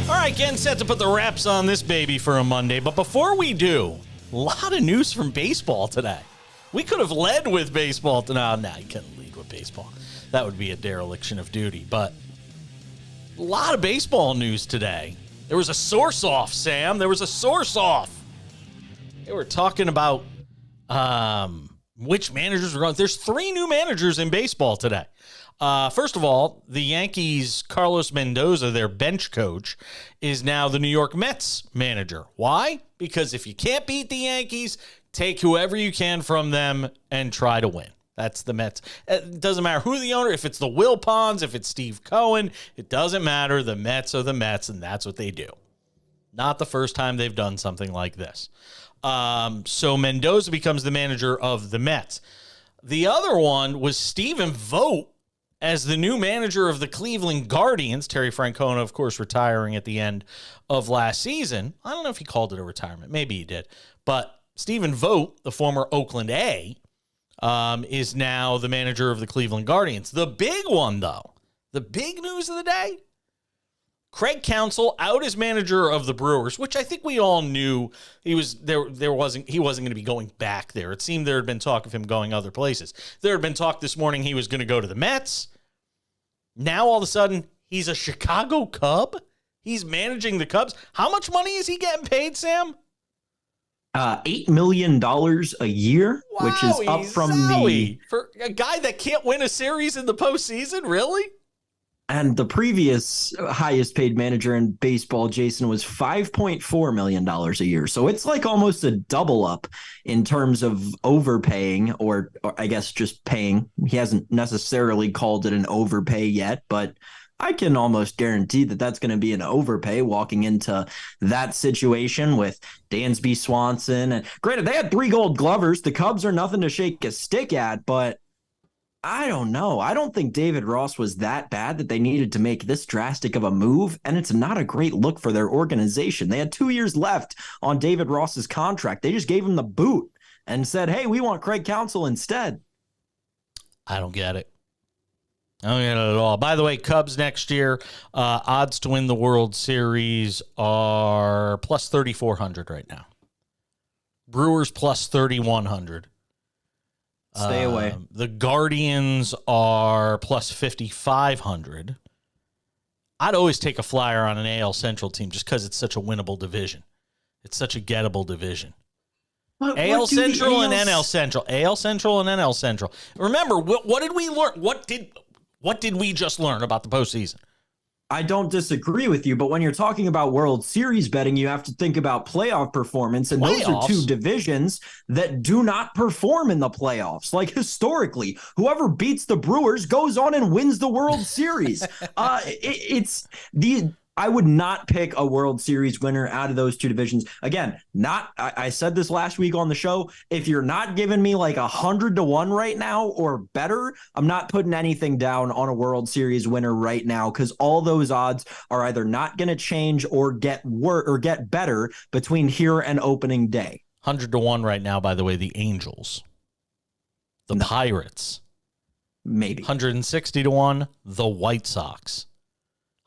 All right, getting set to put the wraps on this baby for a Monday. But before we do, a lot of news from baseball today. We could have led with baseball. No, you couldn't lead with baseball. That would be a dereliction of duty. But a lot of baseball news today. There was a source off, Sam. There was a source off. They were talking about which managers were going. There's 3 new managers in baseball today. First of all, the Yankees' Carlos Mendoza, their bench coach, is now the New York Mets manager. Why? Because if you can't beat the Yankees, take whoever you can from them and try to win. That's the Mets. It doesn't matter who the owner, if it's the Wilpons, if it's Steve Cohen, it doesn't matter. The Mets are the Mets, and that's what they do. Not the first time they've done something like this. So Mendoza becomes the manager of the Mets. The other one was Stephen Vogt as the new manager of the Cleveland Guardians. Terry Francona, of course, retiring at the end of last season. I don't know if he called it a retirement. Maybe he did. But Stephen Vogt, the former Oakland A, is now the manager of the Cleveland Guardians. The big one, though, the big news of the day, Craig Counsell out as manager of the Brewers, which I think we all knew he wasn't going to be going back there. It seemed there had been talk of him going other places. There had been talk this morning he was going to go to the Mets. Now all of a sudden he's a Chicago Cub. He's managing the Cubs. How much money is he getting paid, Sam? $8 million a year, which is up from for a guy that can't win a series in the postseason. Really? And the previous highest paid manager in baseball, Jason, was $5.4 million a year. So it's like almost a double up in terms of overpaying, or I guess just paying. He hasn't necessarily called it an overpay yet, but I can almost guarantee that that's going to be an overpay walking into that situation with Dansby Swanson. And granted, they had 3 Gold Glovers. The Cubs are nothing to shake a stick at, but I don't know. I don't think David Ross was that bad that they needed to make this drastic of a move, and it's not a great look for their organization. They had 2 years left on David Ross's contract. They just gave him the boot and said, hey, we want Craig Counsell instead. I don't get it. I don't get it at all. By the way, Cubs next year, odds to win the World Series are plus 3,400 right now. Brewers plus 3,100. Stay away. The Guardians are plus 5,500. I'd always take a flyer on an AL Central team just because it's such a winnable division. It's such a gettable division. AL Central and NL Central. AL Central and NL Central. Remember, what did we learn? What did we just learn about the postseason? I don't disagree with you, but when you're talking about World Series betting, you have to think about playoff performance, and those are 2 divisions that do not perform in the playoffs. Like historically, whoever beats the Brewers goes on and wins the World Series. I would not pick a World Series winner out of those 2 divisions. Again, I said this last week on the show. If you're not giving me like 100-1 right now or better, I'm not putting anything down on a World Series winner right now, because all those odds are either not going to change or get better between here and opening day. 100-1 right now, by the way, the Angels. The Pirates. Maybe. 160-1, the White Sox.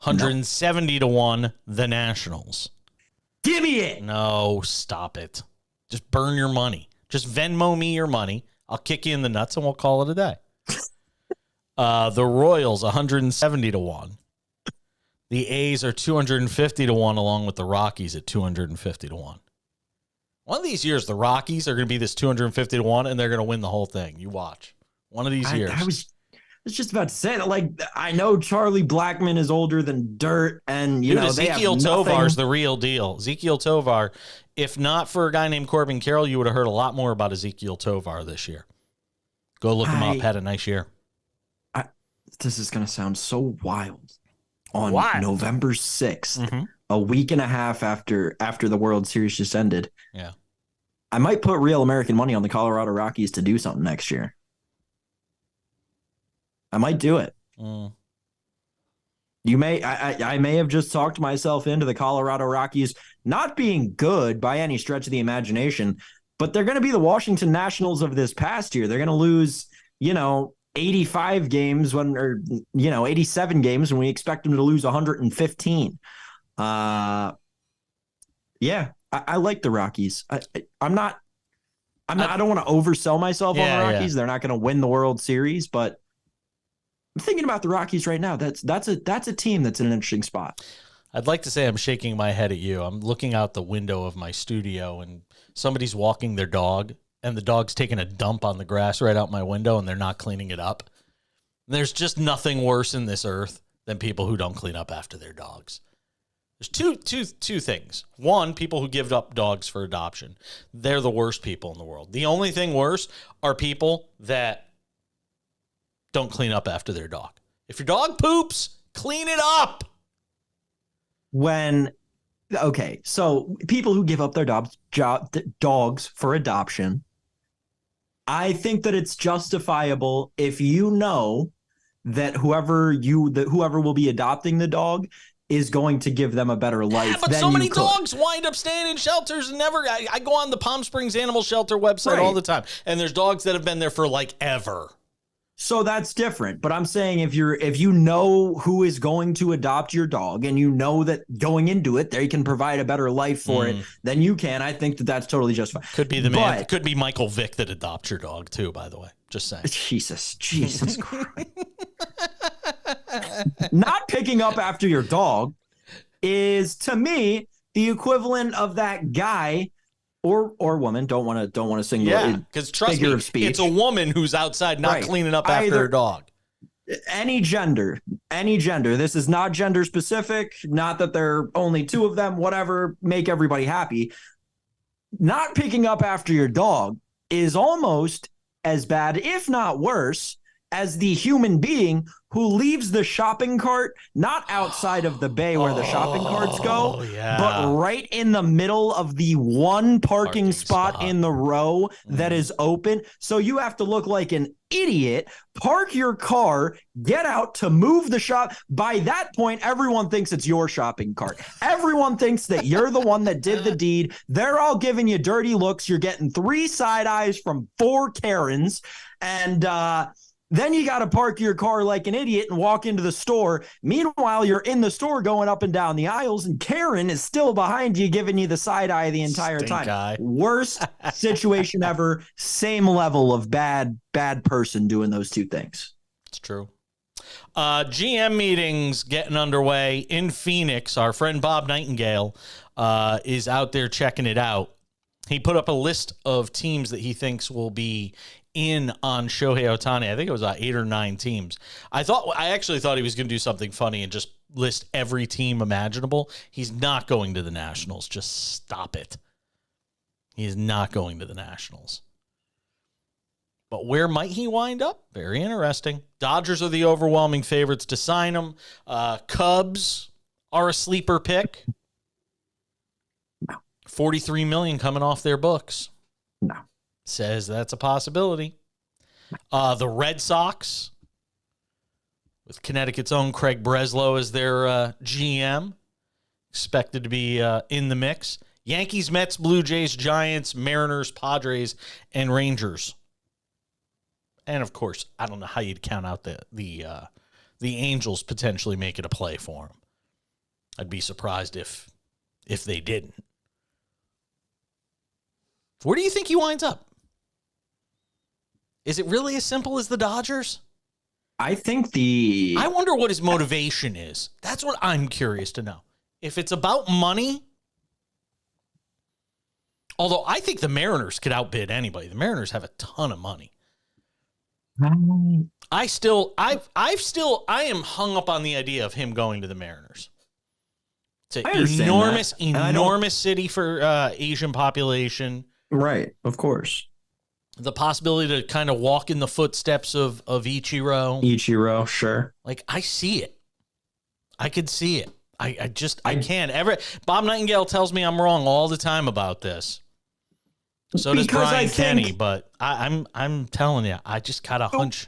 170-1, the Nationals. Give me it. No, stop it. Just burn your money. Just Venmo me your money. I'll kick you in the nuts and we'll call it a day. The Royals, 170-1. The A's are 250-1, along with the Rockies at 250-1. One of these years, the Rockies are going to be this 250-1, and they're going to win the whole thing. You watch. One of these years. I was just about to say that. Like, I know Charlie Blackmon is older than dirt, and Ezekiel Tovar's the real deal. Ezekiel Tovar, if not for a guy named Corbin Carroll, you would have heard a lot more about Ezekiel Tovar this year. Go look him up. Had a nice year. This is going to sound so wild. On November 6th, a week and a half after the World Series just ended, I might put real American money on the Colorado Rockies to do something next year. I might do it. You may, I may have just talked myself into the Colorado Rockies not being good by any stretch of the imagination, but they're going to be the Washington Nationals of this past year. They're going to lose, 85 games 87 games when we expect them to lose 115. I like the Rockies. I don't want to oversell myself on the Rockies. They're not going to win the World Series, but I'm thinking about the Rockies right now. That's a team that's in an interesting spot. I'd like to say I'm shaking my head at you. I'm looking out the window of my studio, and somebody's walking their dog, and the dog's taking a dump on the grass right out my window, and they're not cleaning it up. There's just nothing worse in this earth than people who don't clean up after their dogs. There's two things. One, people who give up dogs for adoption. They're the worst people in the world. The only thing worse are people that don't clean up after their dog. If your dog poops, clean it up. So people who give up their dogs for adoption, I think that it's justifiable if you know that whoever will be adopting the dog is going to give them a better life. Yeah, but so many dogs wind up staying in shelters and never. I go on the Palm Springs Animal Shelter website all the time, and there's dogs that have been there for like ever. So that's different. But I'm saying if you know who is going to adopt your dog and you know that going into it, they can provide a better life for it than you can, I think that that's totally justified. Could be the man. Could be Michael Vick that adopts your dog too, by the way. Just saying. Jesus Christ. Not picking up after your dog is, to me, the equivalent of that guy or woman. Don't want to single. Yeah, because trust me, it's a woman who's outside not cleaning up after her dog. Any gender. This is not gender specific. Not that there are only two of them. Whatever, make everybody happy. Not picking up after your dog is almost as bad, if not worse, as the human being who leaves the shopping cart not outside of the bay where the shopping carts go, but right in the middle of the one parking spot in the row that is open. So you have to look like an idiot, park your car, get out to move the shop. By that point, everyone thinks it's your shopping cart. Everyone thinks that you're the one that did the deed. They're all giving you dirty looks. You're getting 3 side eyes from 4 Karens. And, then you got to park your car like an idiot and walk into the store. Meanwhile, you're in the store going up and down the aisles, and Karen is still behind you giving you the side eye the entire time. Worst situation ever. Same level of bad person doing those two things. It's true. GM meetings getting underway in Phoenix. Our friend Bob Nightingale is out there checking it out. He put up a list of teams that he thinks will be in on Shohei Ohtani. I think it was 8 or 9 teams. I actually thought he was going to do something funny and just list every team imaginable. He's not going to the Nationals. Just stop it. He is not going to the Nationals. But where might he wind up? Very interesting. Dodgers are the overwhelming favorites to sign him. Cubs are a sleeper pick. No. $43 million coming off their books. No. Says that's a possibility. The Red Sox, with Connecticut's own Craig Breslow as their GM, expected to be in the mix. Yankees, Mets, Blue Jays, Giants, Mariners, Padres, and Rangers. And of course, I don't know how you'd count out the Angels potentially making a play for him. I'd be surprised if they didn't. Where do you think he winds up? Is it really as simple as the Dodgers? I wonder what his motivation is. That's what I'm curious to know. If it's about money, although I think the Mariners could outbid anybody. The Mariners have a ton of money. I am hung up on the idea of him going to the Mariners. It's an enormous city for Asian population. Right, of course. The possibility to kind of walk in the footsteps of Ichiro. Ichiro, sure. Like, I see it. I could see it. I can. Bob Nightingale tells me I'm wrong all the time about this. So does Brian Kenny, but I'm telling you, I just got a hunch.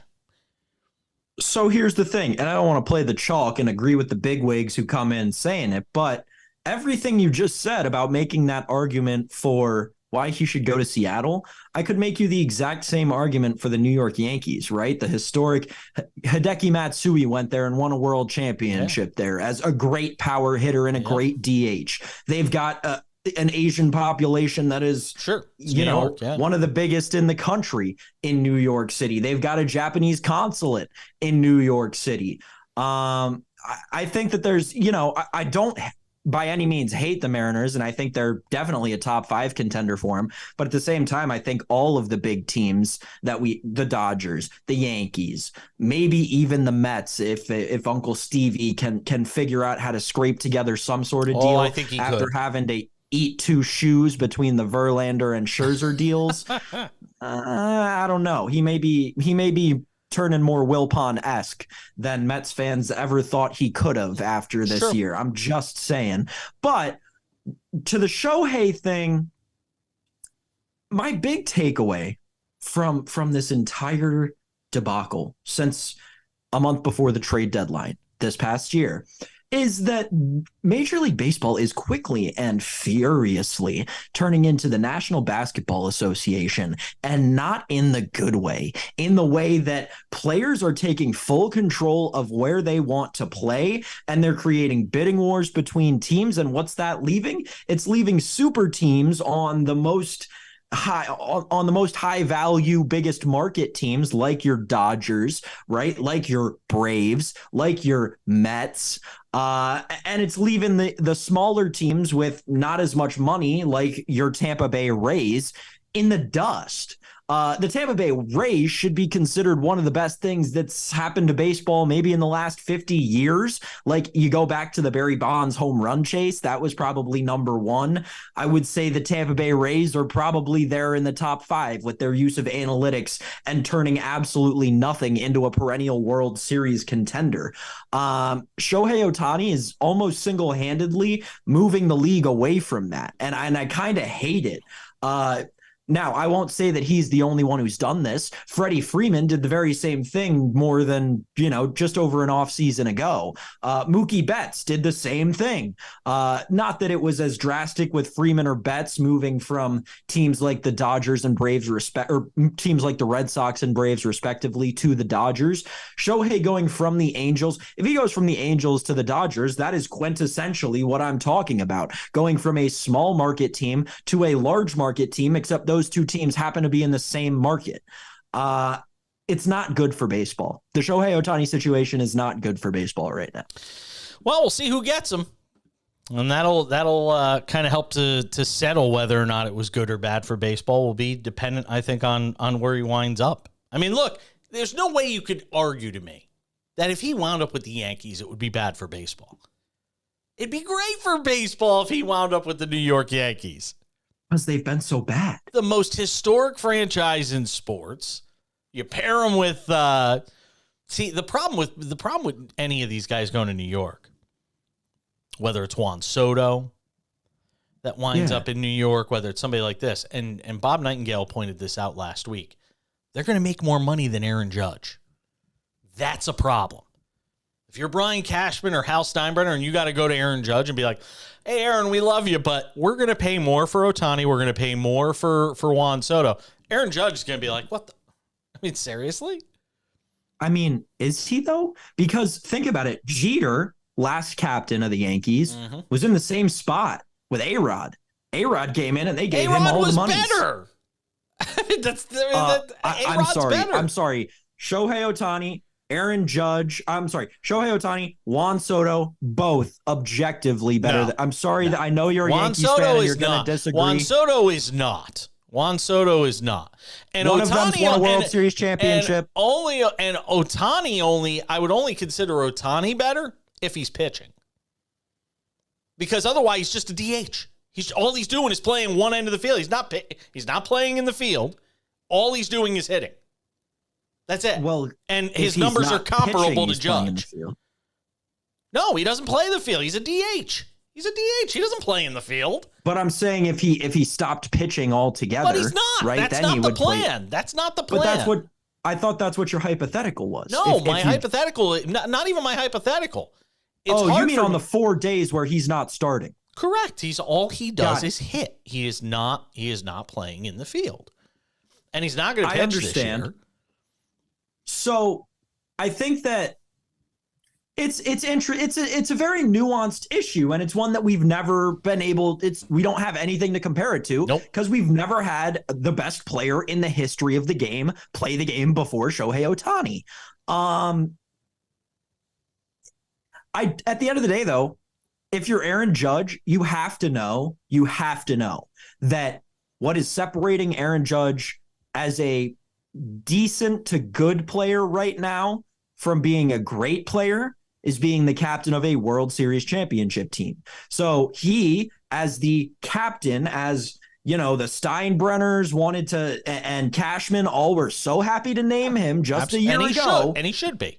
So here's the thing, and I don't want to play the chalk and agree with the bigwigs who come in saying it, but everything you just said about making that argument for why he should go to Seattle, I could make you the exact same argument for the New York Yankees, right? The historic Hideki Matsui went there and won a world championship there as a great power hitter and a great DH. They've got an Asian population that is, one of the biggest in the country in New York City. They've got a Japanese consulate in New York City. I think that there's, I don't by any means hate the Mariners, and I think they're definitely a top 5 contender for him. But at the same time, I think all of the big teams the Dodgers, the Yankees, maybe even the Mets, if Uncle Stevie can figure out how to scrape together some sort of deal I think he after could. having to eat 2 shoes between the Verlander and Scherzer deals. I don't know. He may be turning more Wilpon-esque than Mets fans ever thought he could have after this year. I'm just saying. But to the Shohei thing, my big takeaway from this entire debacle, since a month before the trade deadline this past year, is that Major League Baseball is quickly and furiously turning into the National Basketball Association, and not in the good way, in the way that players are taking full control of where they want to play, and they're creating bidding wars between teams. And what's that leaving? It's leaving super teams on the most high value, biggest market teams like your Dodgers, right? Like your Braves, like your Mets. And it's leaving the smaller teams with not as much money, like your Tampa Bay Rays, in the dust. The Tampa Bay Rays should be considered one of the best things that's happened to baseball maybe in the last 50 years. Like, you go back to the Barry Bonds home run chase, that was probably number one. I would say the Tampa Bay Rays are probably there in the top 5 with their use of analytics and absolutely nothing into a perennial World Series contender. Shohei Ohtani is almost single-handedly moving the league away from that, and I kind of hate it. Now, I won't say that he's the only one who's done this. Freddie Freeman did the very same thing more than, just over an offseason ago. Mookie Betts did the same thing. Not that it was as drastic with Freeman or Betts moving from teams like the Dodgers and Braves, or teams like the Red Sox and Braves, respectively, to the Dodgers. Shohei going from the Angels, if he goes from the Angels to the Dodgers, that is quintessentially what I'm talking about. Going from a small market team to a large market team, except those two teams happen to be in the same market. It's not good for baseball. The Shohei Ohtani situation is not good for baseball right now. Well, we'll see who gets him, and that'll kind of help to settle whether or not it was good or bad for baseball. Will be dependent, I think, on where he winds up. I mean, look, there's no way you could argue to me that if he wound up with the Yankees, it would be bad for baseball. It'd be great for baseball if he wound up with the New York Yankees. Because they've been so bad. The most historic franchise in sports. You pair them with the problem with any of these guys going to New York, whether it's Juan Soto that winds up in New York, whether it's somebody like this, and Bob Nightingale pointed this out last week, they're going to make more money than Aaron Judge. That's a problem. If you're Brian Cashman or Hal Steinbrenner and you got to go to Aaron Judge and be like, hey, Aaron, we love you, but we're going to pay more for Ohtani. We're going to pay more for Juan Soto. Aaron Judge is going to be like, what the? I mean, seriously? I mean, is he, though? Because think about it. Jeter, last captain of the Yankees, was in the same spot with A-Rod. A-Rod came in and they gave him all the money. A-Rod was better. I'm sorry. Shohei Ohtani, Aaron Judge, Shohei Ohtani, Juan Soto, both objectively better. No. I'm sorry that I know you're a Yankees fan and you're going to disagree. Juan Soto is not. And one Ohtani, of them's won a World Series championship. And Ohtani I would only consider Ohtani better if he's pitching. Because otherwise he's just a DH. All he's doing is playing one end of the field. He's not playing in the field. All he's doing is hitting. That's it. Well, and his numbers are comparable to Judge. No, he doesn't play the field. He's a DH. He doesn't play in the field. But I'm saying if he stopped pitching altogether, but he's not. Right? That's not the plan. That's not the plan. But I thought that's what your hypothetical was. No, hypothetical. Not even my hypothetical. You mean on the 4 days where he's not starting? Correct. All he does is hit. He is not playing in the field, and he's not going to pitch this year. So I think that it's a very nuanced issue, and it's one that we've never been able. We don't have anything to compare it to, because we've never had the best player in the history of the game play the game before Shohei Ohtani. At the end of the day, though, if you're Aaron Judge, you have to know that what is separating Aaron Judge as a decent to good player right now from being a great player is being the captain of a World Series championship team. So he, as the captain, as the Steinbrenners wanted to, and Cashman all were so happy to name him just a year ago. And he should be.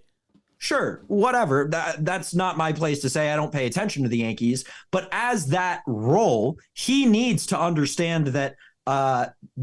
Sure, whatever. That's not my place to say. I don't pay attention to the Yankees. But as that role, he needs to understand that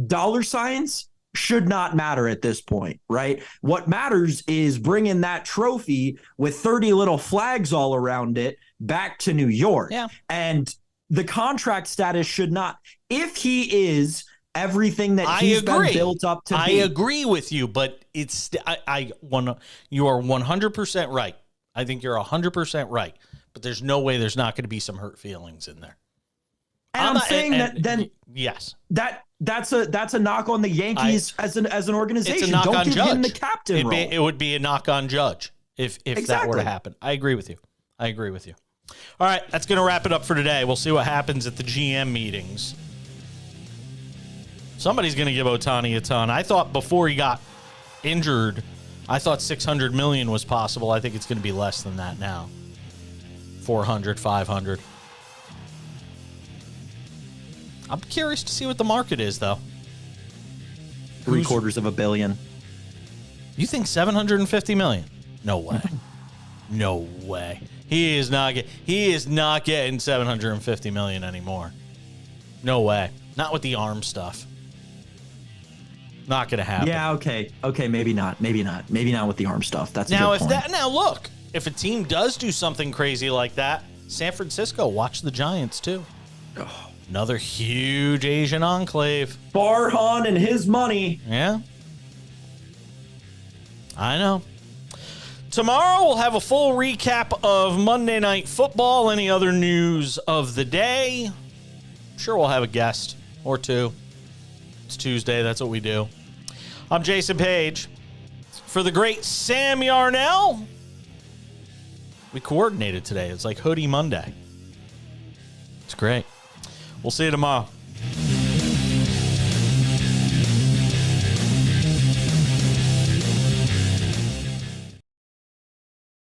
dollar signs should not matter at this point, right? What matters is bringing that trophy with 30 little flags all around it back to New York. Yeah. And the contract status should not, if he is everything that he's been built up to be. I agree with you, but it's you are 100% right. I think you're 100% right, but there's no way there's not going to be some hurt feelings in there. And I'm saying that then yes, that's a knock on the Yankees as an organization. It's a knock Don't on give Judge. him the captain role. It would be a knock on Judge if that were to happen. I agree with you. All right, that's going to wrap it up for today. We'll see what happens at the GM meetings. Somebody's going to give Ohtani a ton. I thought before he got injured, I thought $600 million was possible. I think it's going to be less than that now. 400, 500. I'm curious to see what the market is, though. $750 million. You think $750 million? No way. No way. He is not getting $750 million anymore. No way. Not with the arm stuff. Not going to happen. Yeah, okay. Okay, maybe not. Maybe not with the arm stuff. That's a good point. Now look, if a team does do something crazy like that, San Francisco, watch the Giants too. Oh. Another huge Asian enclave. Farhan and his money. Yeah. I know. Tomorrow we'll have a full recap of Monday Night Football, any other news of the day. I'm sure we'll have a guest or two. It's Tuesday. That's what we do. I'm Jason Page. For the great Sam Yarnell, we coordinated today. It's like Hoodie Monday. It's great. We'll see you tomorrow.